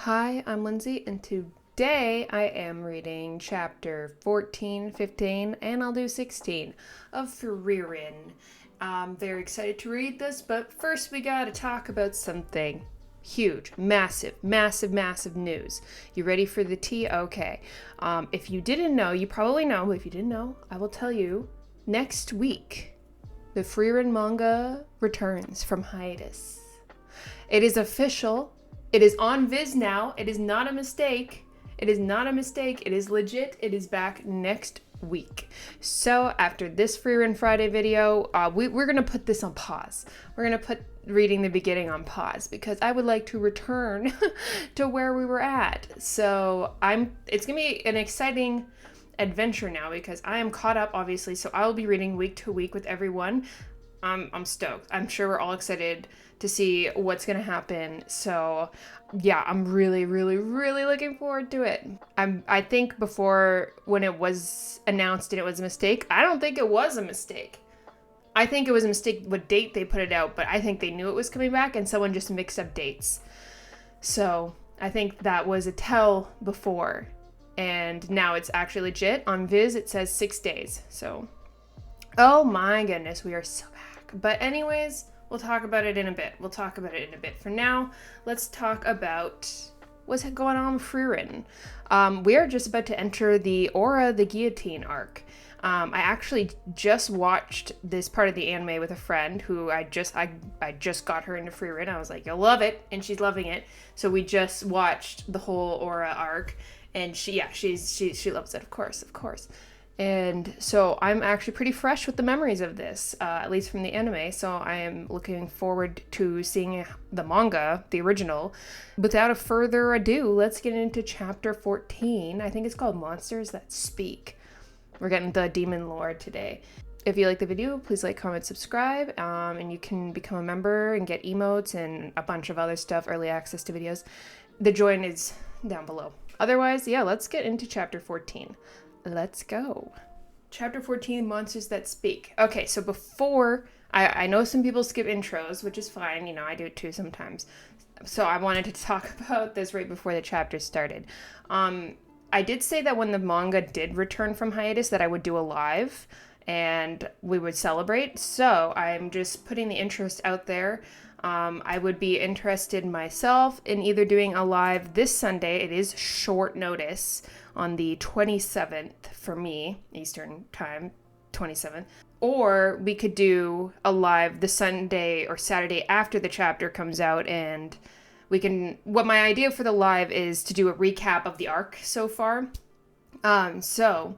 Hi, I'm Lindsay, and today I am reading chapter 14, 15, and I'll do 16 of Frieren. I'm very excited to read this, but first we gotta talk about something huge, massive news. You ready for the tea? Okay. If you didn't know, you probably know, but if you didn't know, I will tell you. Next week, the Frieren manga returns from hiatus. It is official. It is on Viz now. It is not a mistake. It is not a mistake. It is legit. It is back next week. So after this Frieren Friday video, we're going to put this on pause. We're going to put reading the beginning on pause because I would like to return to where we were at. So it's going to be an exciting adventure now because I am caught up, obviously. So I will be reading week to week with everyone. I'm stoked. I'm sure we're all excited to see what's going to happen. So yeah, I'm really looking forward to it. I think before, when it was announced and it was a mistake, I don't think it was a mistake. I think it was a mistake what date they put it out, but I think they knew it was coming back and someone just mixed up dates. So I think that was a tell before, and now it's actually legit. On Viz it says 6 days. So oh my goodness, we are so back. But anyways, we'll talk about it in a bit. For now, let's talk about what's going on with Frieren. We are just about to enter the Aura the Guillotine arc. I actually just watched this part of the anime with a friend who I just got her into Frieren. I was like, you'll love it, and she's loving it. So we just watched the whole Aura arc, and she loves it, of course. And so I'm actually pretty fresh with the memories of this, at least from the anime. So I am looking forward to seeing the manga, the original. Without a further ado, let's get into chapter 14. I think it's called Monsters That Speak. We're getting the demon lore today. If you like the video, please like, comment, subscribe, and you can become a member and get emotes and a bunch of other stuff, early access to videos. The join is down below. Otherwise, yeah, let's get into chapter 14. Let's go. Chapter 14, Monsters That Speak. Okay, so before, I know some people skip intros, which is fine. You know, I do it too sometimes. So I wanted to talk about this right before the chapter started. I did say that when the manga did return from hiatus that I would do a live and we would celebrate. So I'm just putting the interest out there. I would be interested myself in either doing a live this Sunday. It is short notice on the 27th for me, Eastern time, 27th. Or we could do a live the Sunday or Saturday after the chapter comes out, and what my idea for the live is to do a recap of the arc so far. So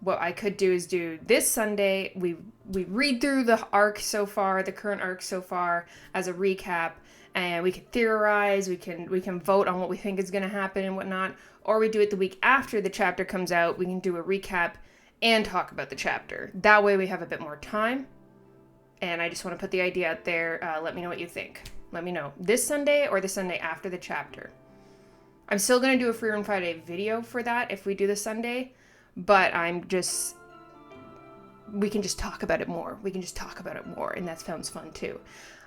what I could do is do this Sunday, we read through the arc so far, the current arc so far, as a recap, and we can theorize, we can vote on what we think is going to happen and whatnot, or we do it the week after the chapter comes out, we can do a recap and talk about the chapter. That way we have a bit more time, and I just want to put the idea out there. Let me know what you think. Let me know. This Sunday or the Sunday after the chapter. I'm still going to do a Frieren Friday video for that if we do the Sunday, but we can just talk about it more. And that sounds fun too.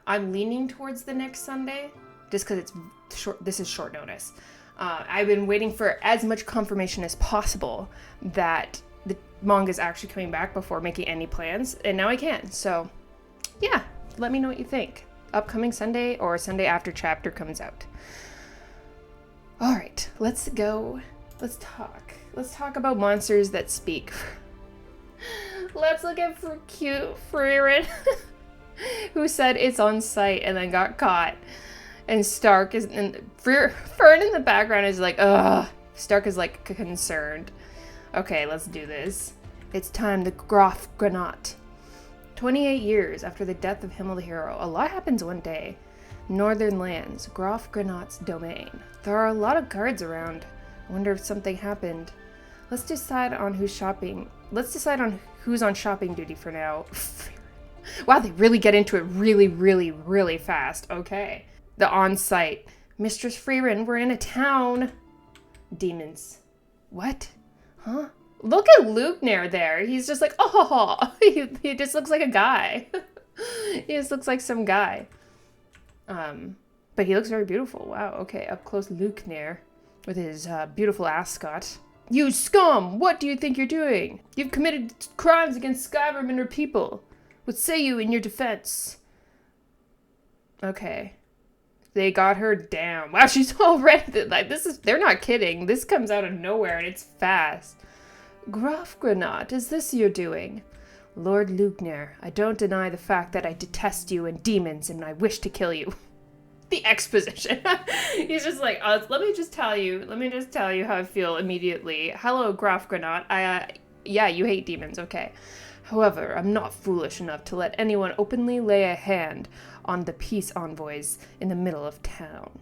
I'm leaning towards the next Sunday just because it's short. This is short notice. I've been waiting for as much confirmation as possible that the manga is actually coming back before making any plans, and now I can. So yeah, let me know what you think. Upcoming Sunday or Sunday after chapter comes out. All right, let's go. Let's talk about Monsters That Speak. Let's look at cute Frieren, who said it's on site and then got caught. And Stark is, and Fern in the background is like, ugh. Stark is like concerned. Okay, let's do this. It's time, the Graf Granat. 28 years after the death of Himmel the Hero, a lot happens one day. Northern lands, Graf Granat's domain. There are a lot of guards around. I wonder if something happened. Let's decide on who's on shopping duty for now. Wow, they really get into it really fast. Okay. The on-site. Mistress Frieren, we're in a town. Demons. What? Huh? Look at Lugner there. He's just like, oh, he just looks like a guy. He just looks like some guy. But he looks very beautiful. Wow, okay. Up close Luke there with his beautiful ascot. You scum! What do you think you're doing? You've committed crimes against Skyrim and her people. What say you in your defense? Okay. They got her down. Wow, she's already, like, they're not kidding. This comes out of nowhere and it's fast. Graf Granat, is this your doing? Lord Lugner, I don't deny the fact that I detest you and demons and I wish to kill you. The exposition. He's just like, let me just tell you how I feel immediately. Hello, Graf Granat. Yeah, you hate demons, okay. However, I'm not foolish enough to let anyone openly lay a hand on the peace envoys in the middle of town.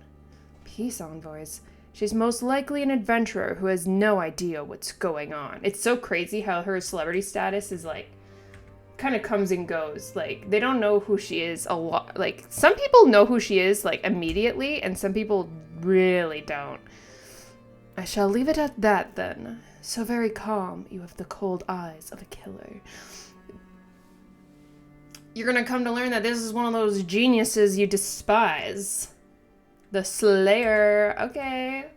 Peace envoys? She's most likely an adventurer who has no idea what's going on. It's so crazy how her celebrity status is like, kind of comes and goes. Like, they don't know who she is a lot. Like, some people know who she is, like, immediately, and some people really don't. I shall leave it at that, then. So very calm, you have the cold eyes of a killer. You're gonna come to learn that this is one of those geniuses you despise. The Slayer. Okay.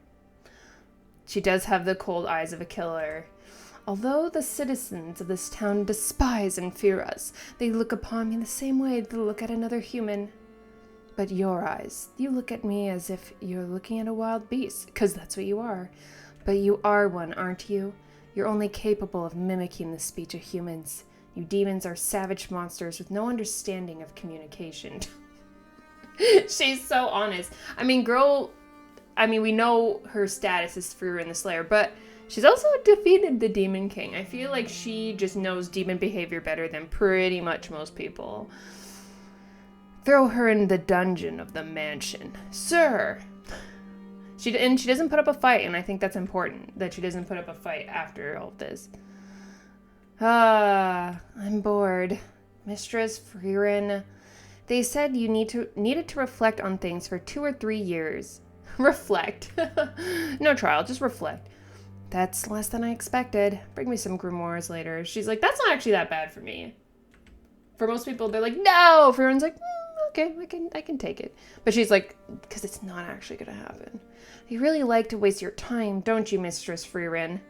She does have the cold eyes of a killer. Although the citizens of this town despise and fear us, they look upon me the same way they look at another human. But your eyes, you look at me as if you're looking at a wild beast, because that's what you are. But you are one, aren't you? You're only capable of mimicking the speech of humans. You demons are savage monsters with no understanding of communication. She's so honest. I mean, we know her status is Frieren the Slayer, but she's also defeated the Demon King. I feel like she just knows demon behavior better than pretty much most people. Throw her in the dungeon of the mansion. Sir! She doesn't put up a fight, and I think that's important, that she doesn't put up a fight after all of this. I'm bored. Mistress Frieren. They said you needed to reflect on things for 2 or 3 years. Reflect. No trial, just reflect. That's less than I expected. Bring me some grimoires later. She's like, that's not actually that bad for me. For most people, they're like, no! Frieren's like, okay, I can take it. But she's like, because it's not actually gonna happen. You really like to waste your time, don't you, Mistress Frieren?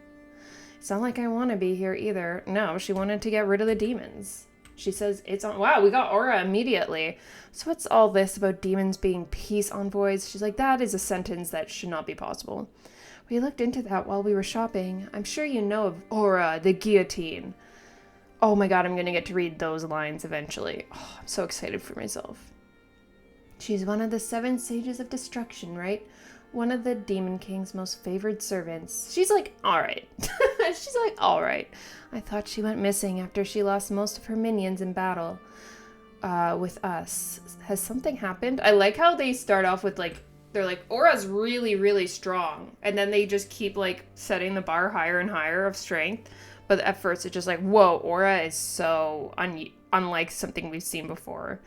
It's not like I want to be here either. No, she wanted to get rid of the demons. She says it's on. Wow, we got Aura immediately. So what's all this about demons being peace envoys? She's like, that is a sentence that should not be possible. We looked into that while we were shopping. I'm sure you know of Aura, the guillotine. Oh my god, I'm going to get to read those lines eventually. Oh, I'm so excited for myself. She's one of the 7 sages of destruction, right? One of the Demon King's most favored servants. She's like, alright. She's like, alright. I thought she went missing after she lost most of her minions in battle with us. Has something happened? I like how they start off with like, they're like, Aura's really, really strong. And then they just keep like setting the bar higher and higher of strength. But at first it's just like, whoa, Aura is so unlike something we've seen before.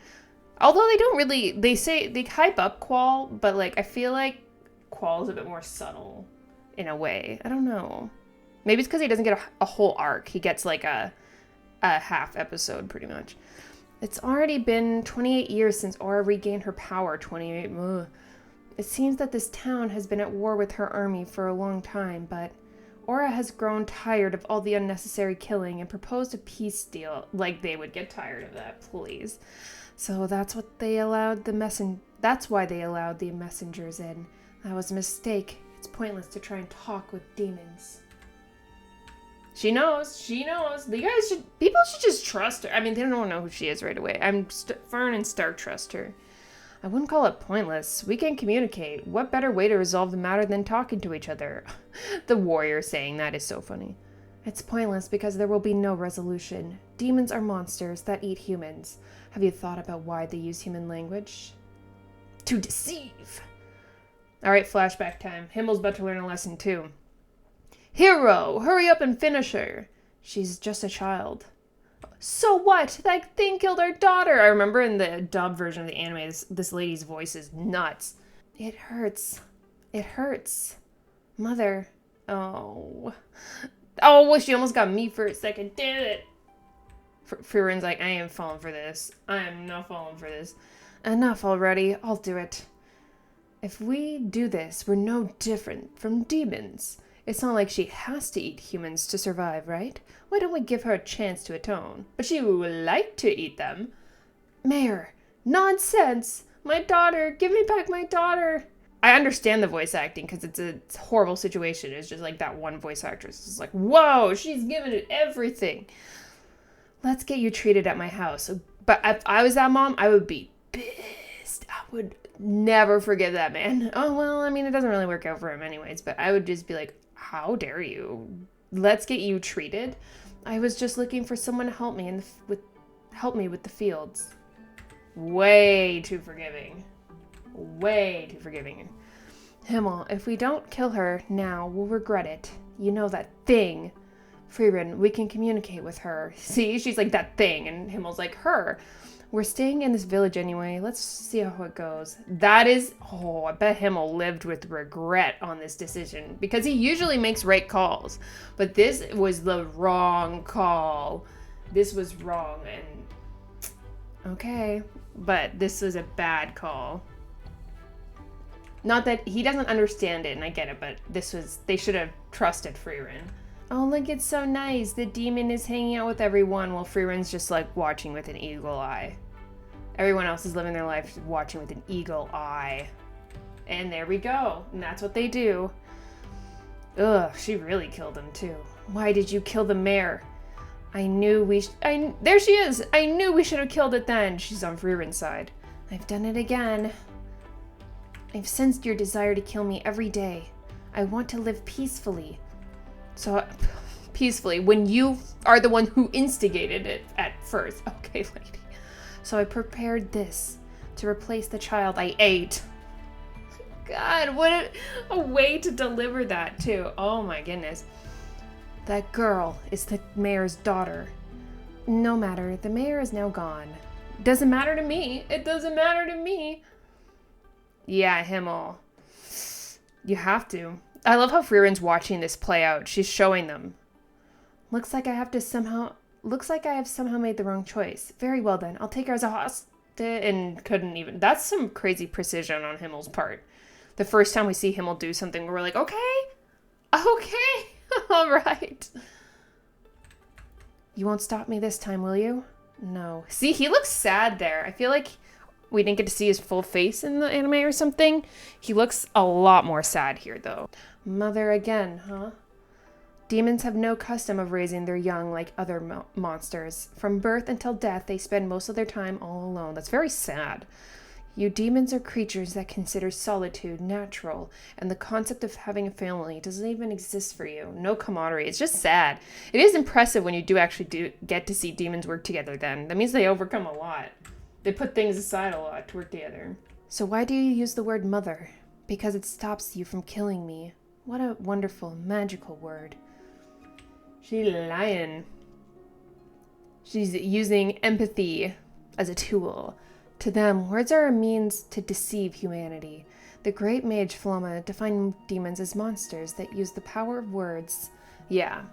Although they don't really, they hype up Qual, but like, I feel like Qual is a bit more subtle in a way. I don't know. Maybe it's because he doesn't get a whole arc. He gets like a half episode pretty much. It's already been 28 years since Aura regained her power. 28. Ugh. It seems that this town has been at war with her army for a long time, but Aura has grown tired of all the unnecessary killing and proposed a peace deal. Like, they would get tired of that, please. So that's why they allowed the messengers in. That was a mistake. It's pointless to try and talk with demons. She knows. People should just trust her. I mean, they don't know who she is right away. Fern and Stark trust her. I wouldn't call it pointless. We can communicate. What better way to resolve the matter than talking to each other? The warrior saying that is so funny. It's pointless because there will be no resolution. Demons are monsters that eat humans. Have you thought about why they use human language? To deceive. Alright, flashback time. Himmel's about to learn a lesson too. Hero, hurry up and finish her. She's just a child. So what? That thing killed our daughter. I remember in the dub version of the anime, this lady's voice is nuts. It hurts. It hurts. Mother. Oh. Oh, well, she almost got me for a second. Damn it. Frieren's like, I ain't falling for this. I am not falling for this. Enough already. I'll do it. If we do this, we're no different from demons. It's not like she has to eat humans to survive, right? Why don't we give her a chance to atone? But she would like to eat them. Mayor, nonsense! My daughter! Give me back my daughter! I understand the voice acting because it's a horrible situation. It's just like that one voice actress is like, whoa, she's giving it everything. Let's get you treated at my house. But if I was that mom, I would be pissed. I would never forgive that man. Oh, well, I mean, it doesn't really work out for him anyways, but I would just be like, how dare you? Let's get you treated. I was just looking for someone to help me with the fields. Way too forgiving. Way too forgiving. Himmel, if we don't kill her now, we'll regret it. You know that thing. Frieren, we can communicate with her. See, she's like that thing, and Himmel's like her. We're staying in this village anyway. Let's see how it goes. That is, I bet Himmel lived with regret on this decision because he usually makes right calls, but this was the wrong call. This was wrong, and okay, but this was a bad call. Not that he doesn't understand it, and I get it, but they should have trusted Frieren. Oh, look, it's so nice. The demon is hanging out with everyone while Frieren's just like watching with an eagle eye. Everyone else is living their life watching with an eagle eye. And there we go. And that's what they do. Ugh, she really killed him too. Why did you kill the mayor? There she is. I knew we should have killed it then. She's on Frieren's side. I've done it again. I've sensed your desire to kill me every day. I want to live peacefully. So, peacefully, when you are the one who instigated it at first. Okay, lady. So I prepared this to replace the child I ate. God, what a way to deliver that, too. Oh my goodness. That girl is the mayor's daughter. No matter, the mayor is now gone. Doesn't matter to me. It doesn't matter to me. Yeah, Himmel. You have to. I love how Frieren's watching this play out. She's showing them. Looks like I have somehow made the wrong choice. Very well then. I'll take her as a hostage. And couldn't even. That's some crazy precision on Himmel's part. The first time we see Himmel do something, we're like, okay. All right. You won't stop me this time, will you? No. See, he looks sad there. I feel like we didn't get to see his full face in the anime or something. He looks a lot more sad here, though. Mother again, huh? Demons have no custom of raising their young like other monsters. From birth until death, they spend most of their time all alone. That's very sad. You demons are creatures that consider solitude natural, and the concept of having a family doesn't even exist for you. No camaraderie. It's just sad. It is impressive when you do actually get to see demons work together then. That means they overcome a lot. They put things aside a lot to work together. So why do you use the word mother? Because it stops you from killing me. What a wonderful, magical word. She's lying. She's using empathy as a tool. To them, words are a means to deceive humanity. The great mage Flama defined demons as monsters that use the power of words. Yeah,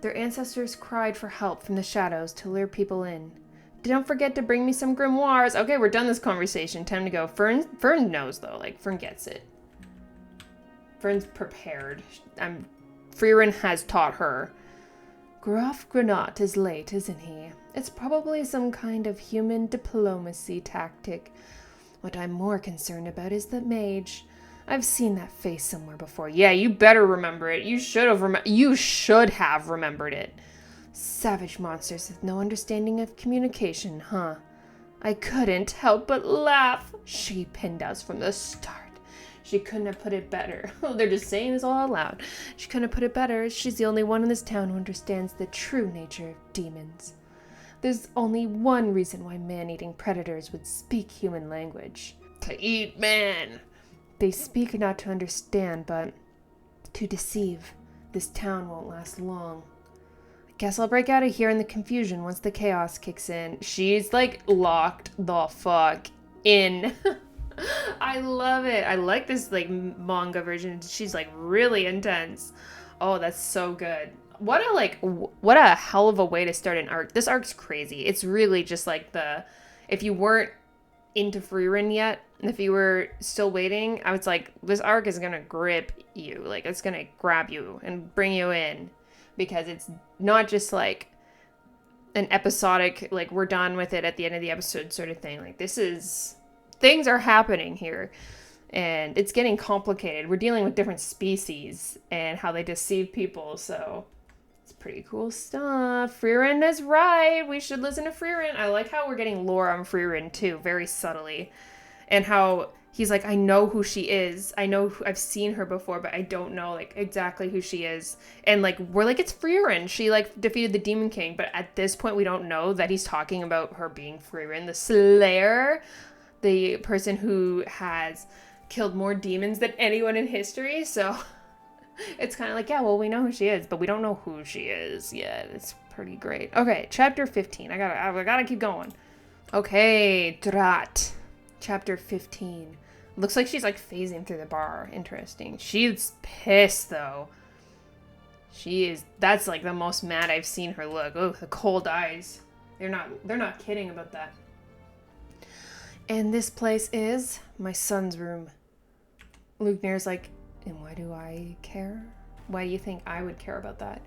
their ancestors cried for help from the shadows to lure people in. Don't forget to bring me some grimoires. Okay, we're done this conversation. Time to go. Fern knows, though. Like, Fern gets it. Fern's prepared. Frieren has taught her. Graf Granat is late, isn't he? It's probably some kind of human diplomacy tactic. What I'm more concerned about is the mage. I've seen that face somewhere before. Yeah, you better remember it. You should have remembered it. Savage monsters with no understanding of communication, huh? I couldn't help but laugh. She pinned us from the start. She couldn't have put it better. They're just saying this all out loud. She couldn't have put it better. She's the only one in this town who understands the true nature of demons. There's only one reason why man-eating predators would speak human language. To eat man. They speak not to understand, but to deceive. This town won't last long. I guess I'll break out of here in the confusion once the chaos kicks in. She's like locked the fuck in. I love it. I like this like manga version. She's like really intense. Oh, that's so good. What a hell of a way to start an arc. This arc's crazy. It's really just like if you weren't into Frieren yet. And if you were still waiting, I was like, this arc is gonna grip you. Like, it's gonna grab you and bring you in. Because it's not just like an episodic, like, we're done with it at the end of the episode sort of thing. Like, this is... things are happening here. And it's getting complicated. We're dealing with different species and how they deceive people, so... it's pretty cool stuff. Frieren is right. We should listen to Frieren. I like how we're getting lore on Frieren, too, very subtly. And how he's like, I know who she is. I know I've seen her before, but I don't know, like, exactly who she is. And, like, we're like, it's Frieren. She, like, defeated the Demon King. But at this point, we don't know that he's talking about her being Frieren, the Slayer. The person who has killed more demons than anyone in history. So... it's kind of like, yeah, well, we know who she is, but we don't know who she is yet. It's pretty great. Okay, chapter 15. I gotta keep going. Okay, Drat. Chapter 15. Looks like she's like phasing through the bar. Interesting. She's pissed though. She is. That's like the most mad I've seen her look. Oh, the cold eyes. They're not kidding about that. And this place is my son's room. Lugner's like, and why do I care? Why do you think I would care about that?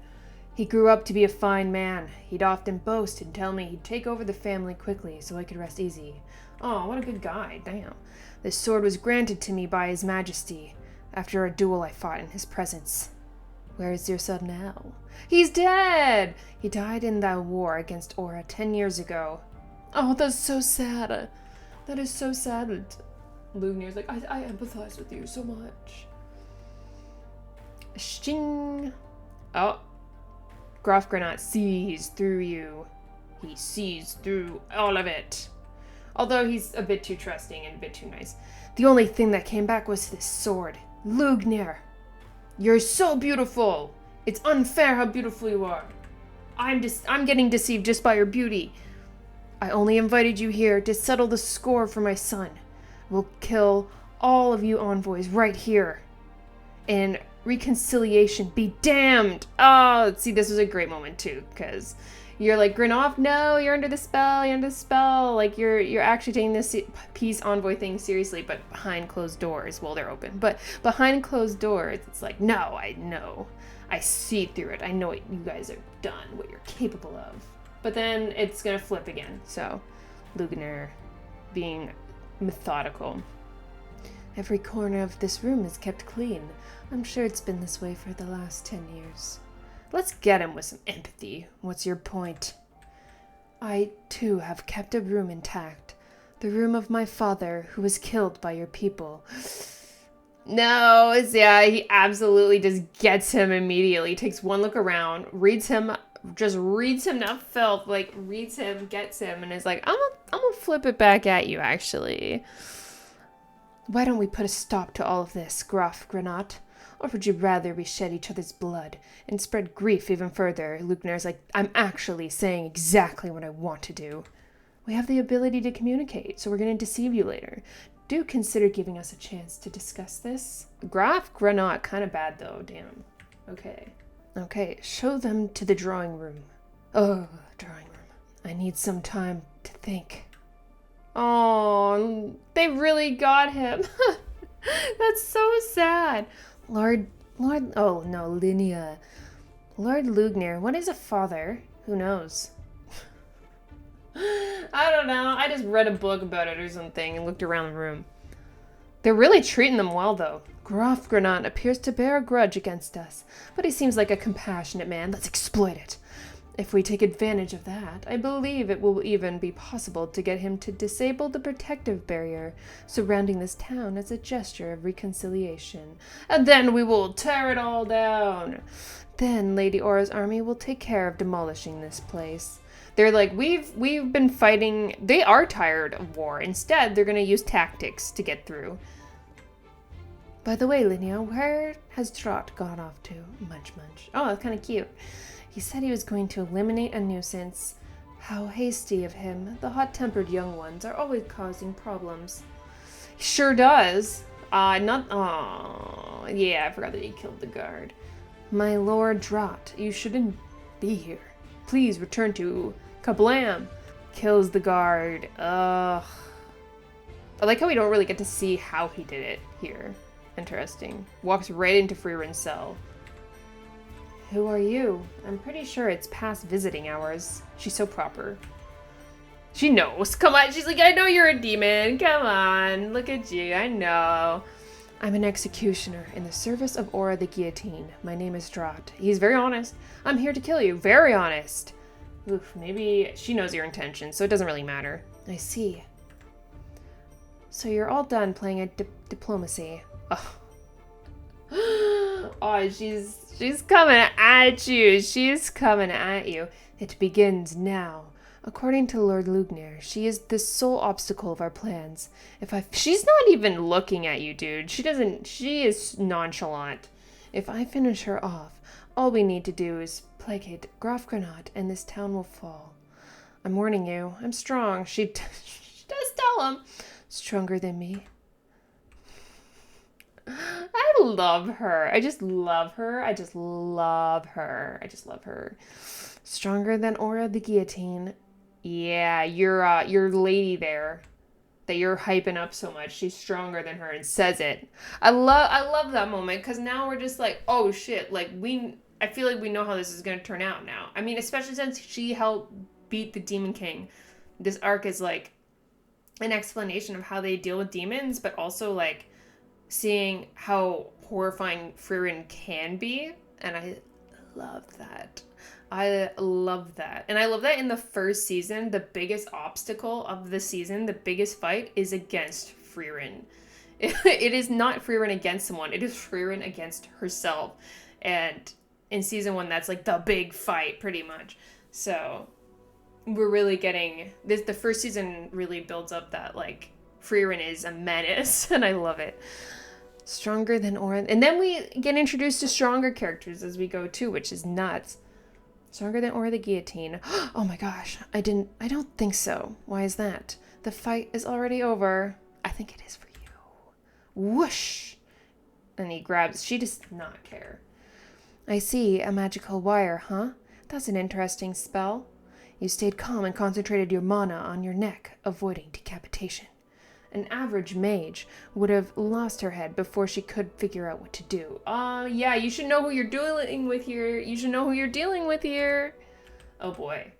He grew up to be a fine man. He'd often boast and tell me he'd take over the family quickly so I could rest easy. Oh, what a good guy, damn. This sword was granted to me by His Majesty after a duel I fought in his presence. Where is your son now? He's dead! He died in that war against Aura 10 years ago. Oh, that's so sad. That is so sad. Lugner's like, I empathize with you so much. Shing. Oh. Graf Granat sees through you. He sees through all of it. Although he's a bit too trusting and a bit too nice. The only thing that came back was this sword. Lugner. You're so beautiful. It's unfair how beautiful you are. I'm getting deceived just by your beauty. I only invited you here to settle the score for my son. We'll kill all of you envoys right here. And reconciliation be damned. Oh, see, this was a great moment too, because you're like, Grinoff, no, you're under the spell, Like, you're actually taking this peace envoy thing seriously, but behind closed doors. Well, they're open, but behind closed doors, it's like, no, I know. I see through it. I know what you guys are done, what you're capable of. But then it's gonna flip again, so Lugner being methodical. Every corner of this room is kept clean. I'm sure it's been this way for the last 10 years. Let's get him with some empathy. What's your point? I, too, have kept a room intact. The room of my father, who was killed by your people. No, yeah, he absolutely just gets him immediately. Takes one look around, reads him to filth, like, reads him, gets him, and is like, I'm gonna flip it back at you, actually. Why don't we put a stop to all of this, Graf Granat? Or would you rather we shed each other's blood and spread grief even further? Lugner's like, I'm actually saying exactly what I want to do. We have the ability to communicate, so we're going to deceive you later. Do consider giving us a chance to discuss this. Graf Granat, kind of bad though, damn. Okay, show them to the drawing room. Oh, drawing room. I need some time to think. Oh, they really got him. That's so sad. Lord, oh no, Linnea. Lord Lugner, what is a father? Who knows? I don't know. I just read a book about it or something and looked around the room. They're really treating them well, though. Graf Granat appears to bear a grudge against us, but he seems like a compassionate man. Let's exploit it. If we take advantage of that, I believe it will even be possible to get him to disable the protective barrier surrounding this town as a gesture of reconciliation. And then we will tear it all down. Then Lady Aura's army will take care of demolishing this place. They're like, we've been fighting. They are tired of war. Instead, they're going to use tactics to get through. By the way, Linnea, where has Trot gone off to? Munch. Oh, that's kind of cute. He said he was going to eliminate a nuisance. How hasty of him. The hot-tempered young ones are always causing problems. He sure does. Yeah, I forgot that he killed the guard. My Lord Drat, you shouldn't be here. Please return to Kablam. Kills the guard. Ugh. I like how we don't really get to see how he did it here. Interesting. Walks right into Frieren's cell. Who are you? I'm pretty sure it's past visiting hours. She's so proper. She knows. Come on. She's like, I know you're a demon. Come on. Look at you. I know. I'm an executioner in the service of Aura the Guillotine. My name is Drat. He's very honest. I'm here to kill you. Very honest. Oof, maybe she knows your intentions, so it doesn't really matter. I see. So you're all done playing at diplomacy. Oh. Oh, she's coming at you. She's coming at you. It begins now. According to Lord Lugnir, she is the sole obstacle of our plans. She's not even looking at you, dude. She is nonchalant. If I finish her off, all we need to do is placate Graf Granat and this town will fall. I'm warning you, I'm strong. She does tell him. Stronger than me. I love her. I just love her. I just love her. I just love her. Stronger than Aura the Guillotine. Yeah, your lady there that you're hyping up so much. She's stronger than her and says it. I love that moment because now we're just like, oh shit, like I feel like we know how this is going to turn out now. I mean, especially since she helped beat the Demon King. This arc is like an explanation of how they deal with demons, but also like seeing how horrifying Frieren can be. And I love that. I love that. And I love that in the first season, the biggest obstacle of the season, the biggest fight is against Frieren. It is not Frieren against someone. It is Frieren against herself. And in season 1, that's like the big fight pretty much. So we're really getting this. The first season really builds up that like Frieren is a menace and I love it. Stronger than Aura. And then we get introduced to stronger characters as we go too, which is nuts. Stronger than Aura the Guillotine. Oh my gosh. I don't think so. Why is that? The fight is already over. I think it is for you. Whoosh. And he grabs. She does not care. I see. A magical wire, huh? That's an interesting spell. You stayed calm and concentrated your mana on your neck, avoiding decapitation. An average mage would have lost her head before she could figure out what to do. Yeah, you should know who you're dealing with here. You should know who you're dealing with here. Oh boy.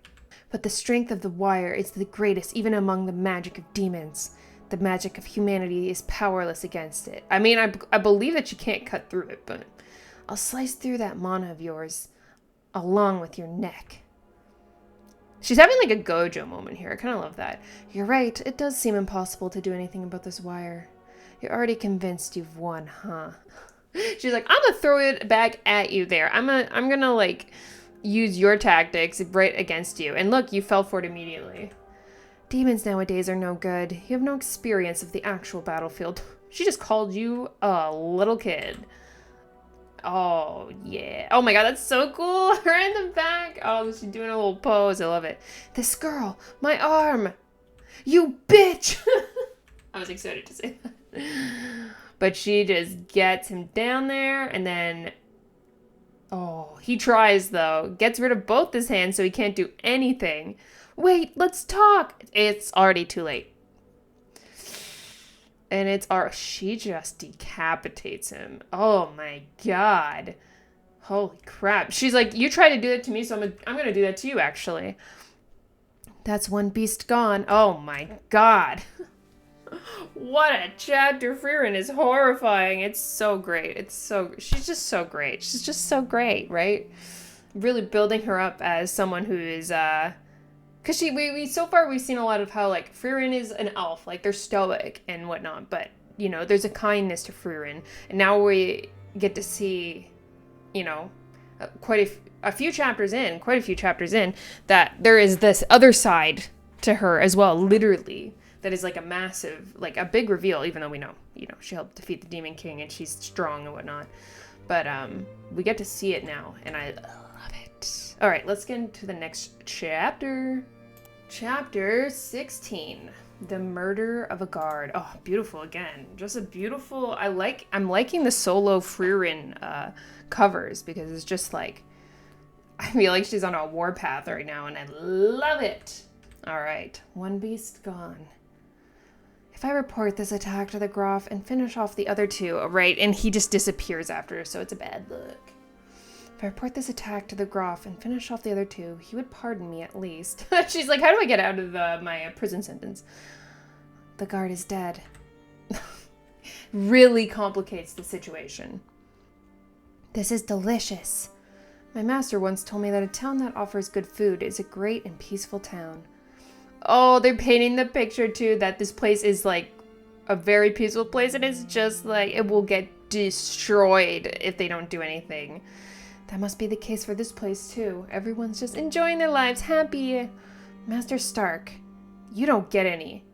But the strength of the wire is the greatest even among the magic of demons. The magic of humanity is powerless against it. I mean, I believe that you can't cut through it, but I'll slice through that mana of yours along with your neck. She's having like a Gojo moment here. I kind of love that. You're right. It does seem impossible to do anything about this wire. You're already convinced you've won, huh? She's like, I'm gonna throw it back at you there. I'm gonna like use your tactics right against you. And look, you fell for it immediately. Demons nowadays are no good. You have no experience of the actual battlefield. She just called you a little kid. Oh, yeah. Oh my god, that's so cool. Her in the back. Oh, she's doing a little pose. I love it. This girl, my arm. You bitch. I was excited to say that. But she just gets him down there and then... Oh, he tries though. Gets rid of both his hands so he can't do anything. Wait, let's talk. It's already too late. And she just decapitates him. Oh my god. Holy crap. She's like, you tried to do that to me, so I'm gonna do that to you, actually. That's one beast gone. Oh my god. What a chapter. Frieren is horrifying. It's so great. She's just so great. She's just so great, right? Really building her up as someone who is, because so far we've seen a lot of how, like, Frieren is an elf. Like, they're stoic and whatnot. But, you know, there's a kindness to Frieren. And now we get to see, you know, quite a few chapters in, that there is this other side to her as well, literally. That is, like, a massive, like, a big reveal, even though we know, you know, she helped defeat the Demon King and she's strong and whatnot. But, we get to see it now, and I love it. All right, let's get into the next chapter. Chapter 16, The Murder of a Guard. Oh, beautiful again. Just a beautiful, I'm liking the solo Frieren covers because it's just like, I feel like she's on a warpath right now and I love it. All right, one beast gone. If I report this attack to the Graf and finish off the other two, right, and he just disappears after, so it's a bad look. If I report this attack to the Graf and finish off the other two, he would pardon me at least. She's like, how do I get out of my prison sentence? The guard is dead. Really complicates the situation. This is delicious. My master once told me that a town that offers good food is a great and peaceful town. Oh, they're painting the picture too that this place is like a very peaceful place, and it's just like it will get destroyed if they don't do anything. That must be the case for this place too. Everyone's just enjoying their lives, happy. Master Stark, you don't get any.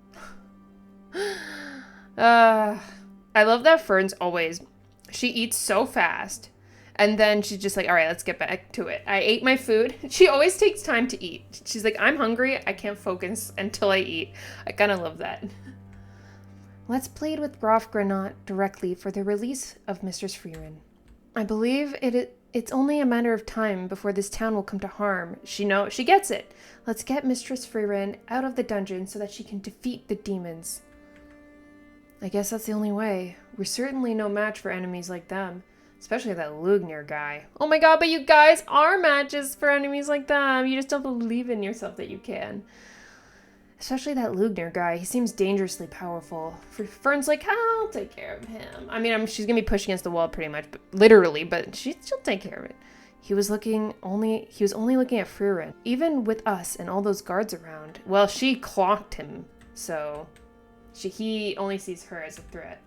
I love that Fern's always, she eats so fast. And then she's just like, all right, let's get back to it. I ate my food. She always takes time to eat. She's like, I'm hungry. I can't focus until I eat. I kind of love that. Let's plead with Graf Granat directly for the release of Mistress Frieren. I believe it's only a matter of time before this town will come to harm. She gets it. Let's get Mistress Frieren out of the dungeon so that she can defeat the demons. I guess that's the only way. We're certainly no match for enemies like them. Especially that Lugnir guy. Oh my god, but you guys are matches for enemies like them. You just don't believe in yourself that you can. Especially that Lugnir guy. He seems dangerously powerful. Fern's like, I'll take care of him. I mean, she's gonna be pushed against the wall pretty much, but literally, but she'll take care of it. He was only looking at Frieren. Even with us and all those guards around. Well, she clocked him, so he only sees her as a threat.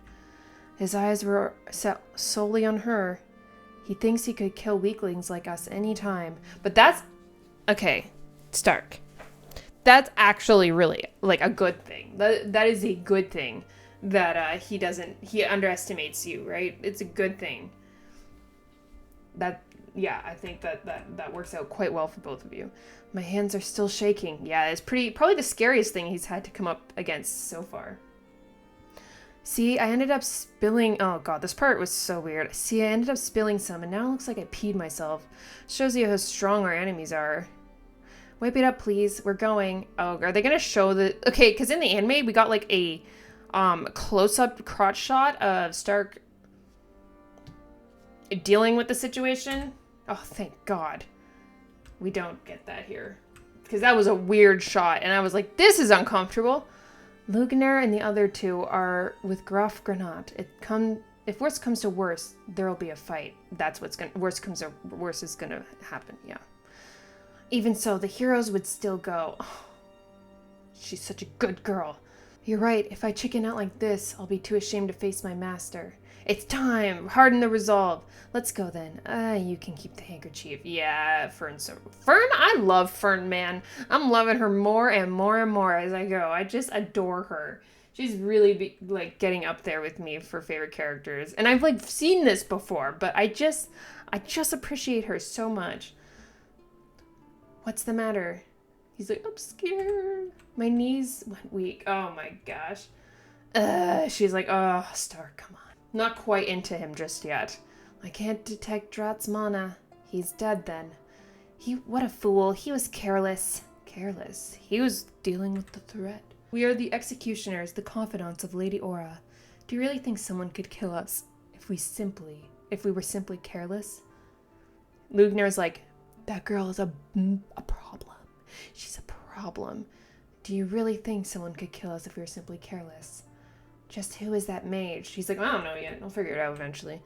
His eyes were set solely on her. He thinks he could kill weaklings like us any time. But that's... Okay, Stark. That's actually really, like, a good thing. That is a good thing that he underestimates you, right? It's a good thing. Yeah, I think that works out quite well for both of you. My hands are still shaking. Yeah, it's probably the scariest thing he's had to come up against so far. See, I ended up spilling... Oh god, this part was so weird. See, I ended up spilling some, and now it looks like I peed myself. Shows you how strong our enemies are. Wipe it up, please. We're going. Oh, are they gonna show the... Okay, because in the anime, we got like a close-up crotch shot of Stark dealing with the situation. Oh, thank god. We don't get that here. Because that was a weird shot, and I was like, this is uncomfortable. Lugnir and the other two are with Graf Granat. If worse comes to worse, there'll be a fight. That's what's gonna... Worse comes to worse is gonna happen, yeah. Even so, the heroes would still go. Oh, she's such a good girl. You're right, if I chicken out like this, I'll be too ashamed to face my master. It's time! Harden the resolve. Let's go then. You can keep the handkerchief. Yeah, Fern, I love Fern, man. I'm loving her more and more and more as I go. I just adore her. She's really, like, getting up there with me for favorite characters. And I've, like, seen this before, but I just appreciate her so much. What's the matter? He's like, I'm scared. My knees went weak. Oh my gosh. She's like, oh, Stark, come on. Not quite into him just yet. I can't detect Drat's mana. He's dead then. What a fool. He was careless. Careless? He was dealing with the threat. We are the executioners, the confidants of Lady Aura. Do you really think someone could kill us if we were simply careless? Lugnir's like, that girl is a problem. She's a problem. Do you really think someone could kill us if we were simply careless? Just who is that mage? She's like, I don't know yet. I'll figure it out eventually.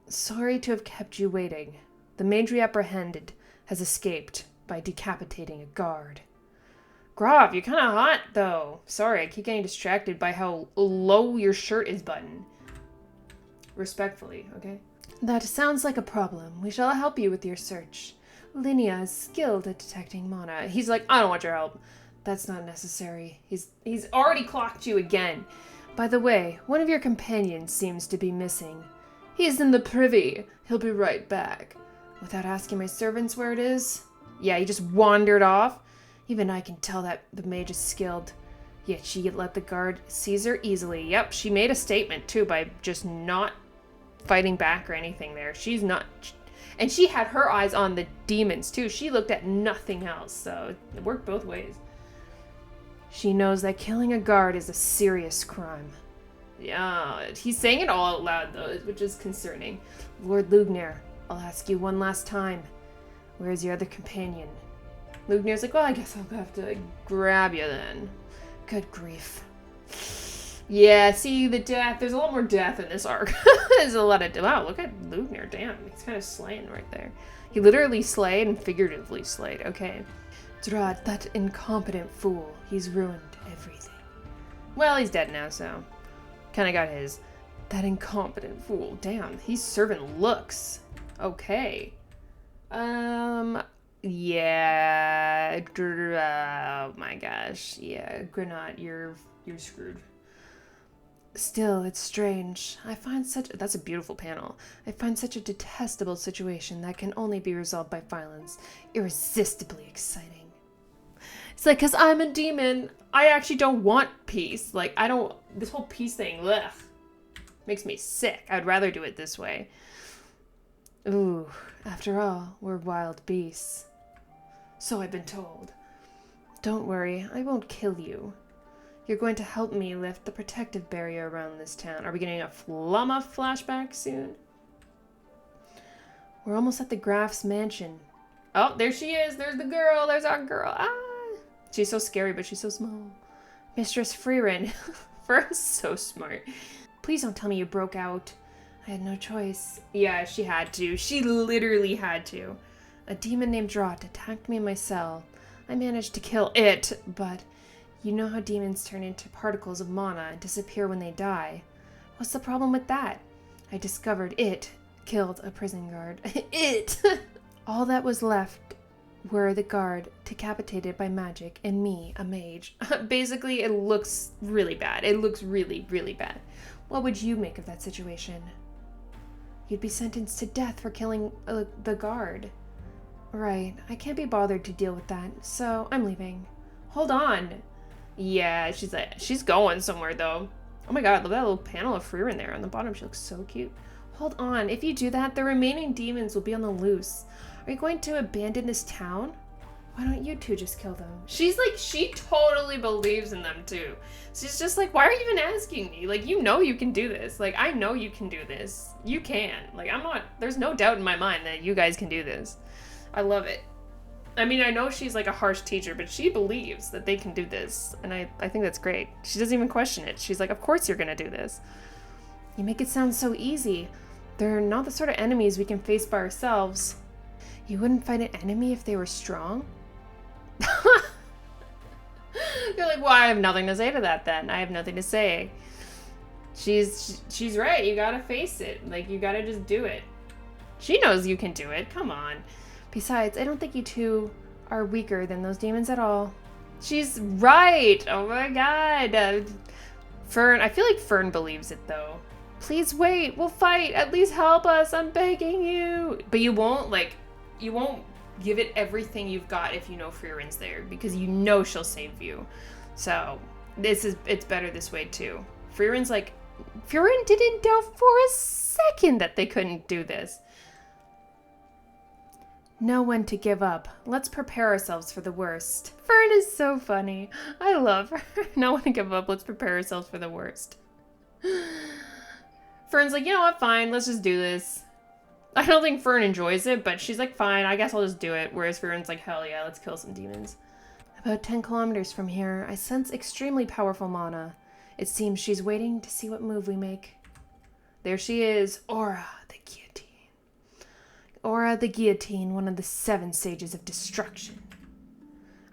Sorry to have kept you waiting. The mage we apprehended has escaped by decapitating a guard. Graf, you're kind of hot, though. Sorry, I keep getting distracted by how low your shirt is buttoned. Respectfully, okay? That sounds like a problem. We shall help you with your search. Linnea is skilled at detecting mana. He's like, I don't want your help. That's not necessary. He's already clocked you again. By the way, one of your companions seems to be missing. He's in the privy. He'll be right back. Without asking my servants where it is? Yeah, he just wandered off. Even I can tell that the mage is skilled. Yet she let the guard seize her easily. Yep, she made a statement too by just not fighting back or anything there. She's not... And she had her eyes on the demons too. She looked at nothing else, so it worked both ways. She knows that killing a guard is a serious crime. Yeah, he's saying it all out loud, though, which is concerning. Lord Lugner, I'll ask you one last time. Where's your other companion? Lugner's like, well, I guess I'll have to grab you then. Good grief. Yeah, see, the death. There's a lot more death in this arc. There's a lot of... Wow, look at Lugner. Damn, he's kind of slaying right there. He literally slayed and figuratively slayed. Okay. Drat, that incompetent fool. He's ruined everything. Well, he's dead now, so... Kind of got his. That incompetent fool. Damn, he's serving looks. Okay. Yeah. Oh my gosh. Yeah, Granat, you're screwed. Still, it's strange. I find that's a beautiful panel. I find such a detestable situation that can only be resolved by violence. Irresistibly exciting. It's like, because I'm a demon, I actually don't want peace. Like, this whole peace thing, ugh, makes me sick. I'd rather do it this way. Ooh, after all, we're wild beasts. So I've been told. Don't worry, I won't kill you. You're going to help me lift the protective barrier around this town. Are we getting a Flama flashback soon? We're almost at the Graf's mansion. Oh, there she is. There's the girl. There's our girl. Ah! She's so scary, but she's so small. Mistress Frieren. Friren's so smart. Please don't tell me you broke out. I had no choice. Yeah, she had to. She literally had to. A demon named Drat attacked me in my cell. I managed to kill it, but... You know how demons turn into particles of mana and disappear when they die. What's the problem with that? I discovered it killed a prison guard. It! All that was left were the guard decapitated by magic and me, a mage. Basically, it looks really bad. It looks really, really bad. What would you make of that situation? You'd be sentenced to death for killing the guard. Right, I can't be bothered to deal with that, so I'm leaving. Hold on. Yeah, she's going somewhere, though. Oh my god, look at that little panel of Frieren there on the bottom. She looks so cute. Hold on. If you do that, the remaining demons will be on the loose. Are you going to abandon this town? Why don't you two just kill them? She's like, she totally believes in them, too. She's just like, why are you even asking me? Like, you know you can do this. Like, I know you can do this. You can. Like, there's no doubt in my mind that you guys can do this. I love it. I mean, I know she's like a harsh teacher, but she believes that they can do this. And I think that's great. She doesn't even question it. She's like, of course you're gonna do this. You make it sound so easy. They're not the sort of enemies we can face by ourselves. You wouldn't fight an enemy if they were strong? You're like, well, I have nothing to say to that then. I have nothing to say. She's right. You gotta face it. Like, you gotta just do it. She knows you can do it. Come on. Besides, I don't think you two are weaker than those demons at all. She's right! Oh my god! Fern, I feel like Fern believes it, though. Please wait, we'll fight! At least help us, I'm begging you! But you won't give it everything you've got if you know Frieren's there, because you know she'll save you. So, it's better this way, too. Frieren's like, Frieren didn't doubt for a second that they couldn't do this. Know when to give up. Let's prepare ourselves for the worst. Fern is so funny. I love her. Know when to give up. Let's prepare ourselves for the worst. Fern's like, you know what? Fine. Let's just do this. I don't think Fern enjoys it, but she's like, fine. I guess I'll just do it. Whereas Fern's like, hell yeah, let's kill some demons. About 10 kilometers from here, I sense extremely powerful mana. It seems she's waiting to see what move we make. There she is. Aura, the guillotine. Aura the Guillotine, one of the 7 sages of destruction.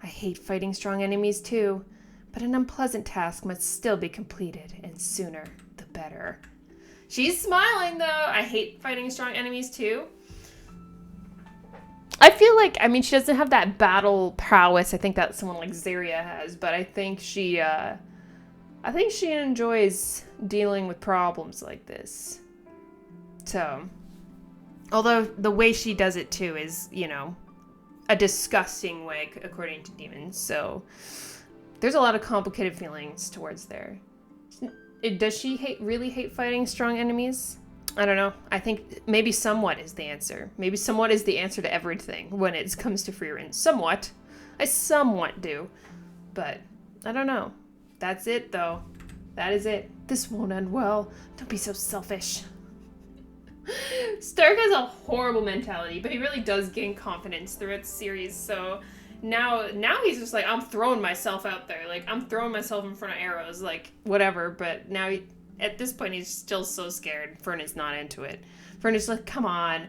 I hate fighting strong enemies too, but an unpleasant task must still be completed, and sooner the better. She's smiling though. I hate fighting strong enemies too. I feel like, I mean, she doesn't have that battle prowess I think that someone like Zarya has, but I think she enjoys dealing with problems like this. So... Although the way she does it too is, you know, a disgusting way according to demons. So there's a lot of complicated feelings towards there. Does she really hate fighting strong enemies? I don't know. I think maybe somewhat is the answer. Maybe somewhat is the answer to everything when it comes to Frieren. Somewhat. I somewhat do. But I don't know. That's it, though. That is it. This won't end well. Don't be so selfish. Stark has a horrible mentality, but he really does gain confidence throughout the series. So now he's just like, I'm throwing myself out there. Like, I'm throwing myself in front of arrows. Like, whatever. But now, at this point, he's still so scared. Fern is not into it. Fern is like, come on.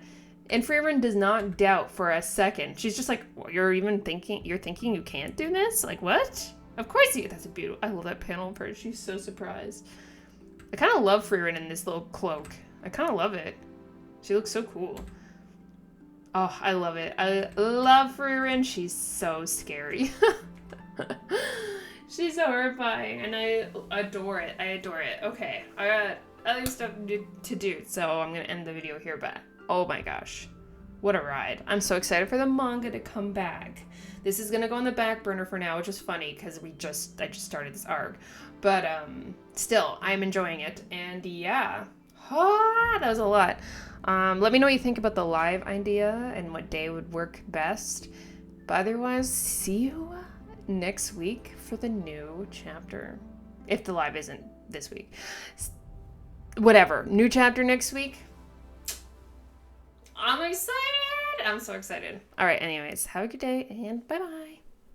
And Frieren does not doubt for a second. She's just like, you're thinking you can't do this? Like, what? Of course you. That's a beautiful. I love that panel of her. She's so surprised. I kind of love Frieren in this little cloak. I kind of love it. She looks so cool. Oh, I love it. I love Frieren. She's so scary. She's so horrifying, and I adore it. I adore it. Okay, I got other stuff to do, so I'm gonna end the video here, but oh my gosh. What a ride. I'm so excited for the manga to come back. This is gonna go on the back burner for now, which is funny because I just started this arc. But still, I'm enjoying it. And yeah. That was a lot. Let me know what you think about the live idea and what day would work best. But otherwise, see you next week for the new chapter. If the live isn't this week. Whatever. New chapter next week. I'm excited. I'm so excited. All right, anyways, have a good day and bye-bye.